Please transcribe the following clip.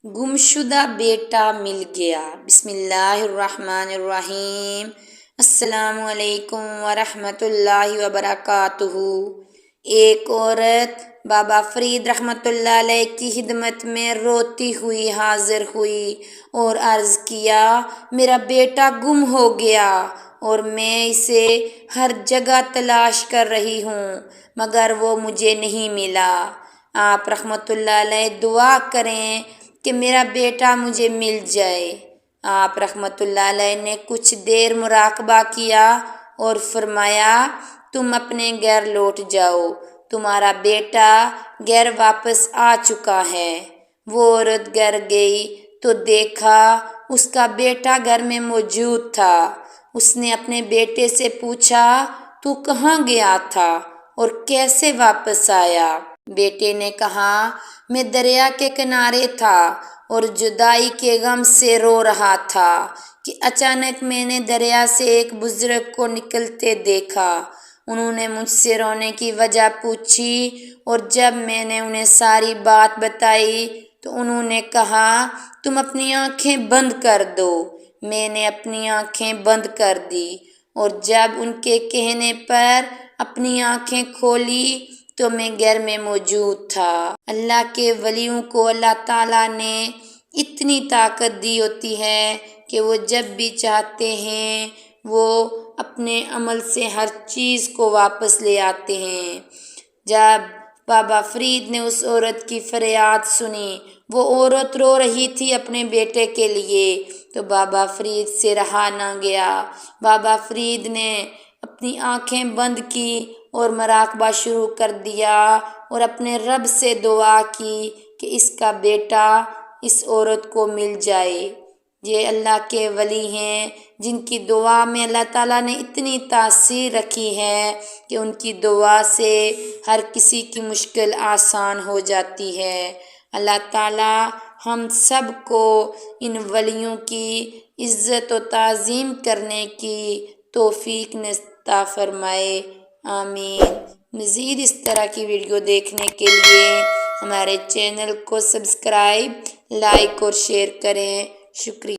گمشدہ بیٹا مل گیا۔ بسم اللہ الرحمن الرحیم۔ السلام علیکم ورحمۃ اللہ وبرکاتہ۔ ایک عورت بابا فرید رحمۃ اللہ علیہ کی خدمت میں روتی ہوئی حاضر ہوئی اور عرض کیا، میرا بیٹا گم ہو گیا اور میں اسے ہر جگہ تلاش کر رہی ہوں مگر وہ مجھے نہیں ملا۔ آپ رحمۃ اللہ علیہ دعا کریں کہ میرا بیٹا مجھے مل جائے۔ آپ رحمۃ اللہ علیہ نے کچھ دیر مراقبہ کیا اور فرمایا، تم اپنے گھر لوٹ جاؤ، تمہارا بیٹا گھر واپس آ چکا ہے۔ وہ عورت گھر گئی تو دیکھا اس کا بیٹا گھر میں موجود تھا۔ اس نے اپنے بیٹے سے پوچھا، تو کہاں گیا تھا اور کیسے واپس آیا؟ بیٹے نے کہا، میں دریا کے کنارے تھا اور جدائی کے غم سے رو رہا تھا کہ اچانک میں نے دریا سے ایک بزرگ کو نکلتے دیکھا۔ انہوں نے مجھ سے رونے کی وجہ پوچھی اور جب میں نے انہیں ساری بات بتائی تو انہوں نے کہا، تم اپنی آنکھیں بند کر دو۔ میں نے اپنی آنکھیں بند کر دی اور جب ان کے کہنے پر اپنی آنکھیں کھولی تو میں گھر میں موجود تھا۔ اللہ کے ولیوں کو اللہ تعالیٰ نے اتنی طاقت دی ہوتی ہے کہ وہ جب بھی چاہتے ہیں وہ اپنے عمل سے ہر چیز کو واپس لے آتے ہیں۔ جب بابا فرید نے اس عورت کی فریاد سنی، وہ عورت رو رہی تھی اپنے بیٹے کے لیے، تو بابا فرید سے رہا نہ گیا۔ بابا فرید نے اپنی آنکھیں بند کی اور مراقبہ شروع کر دیا اور اپنے رب سے دعا کی کہ اس کا بیٹا اس عورت کو مل جائے۔ یہ اللہ کے ولی ہیں جن کی دعا میں اللہ تعالیٰ نے اتنی تاثیر رکھی ہے کہ ان کی دعا سے ہر کسی کی مشکل آسان ہو جاتی ہے۔ اللہ تعالیٰ ہم سب کو ان ولیوں کی عزت و تعظیم کرنے کی توفیق عطا فرمائے، آمین۔ مزید اس طرح کی ویڈیو دیکھنے کے لیے ہمارے چینل کو سبسکرائب، لائک اور شیئر کریں۔ شکریہ۔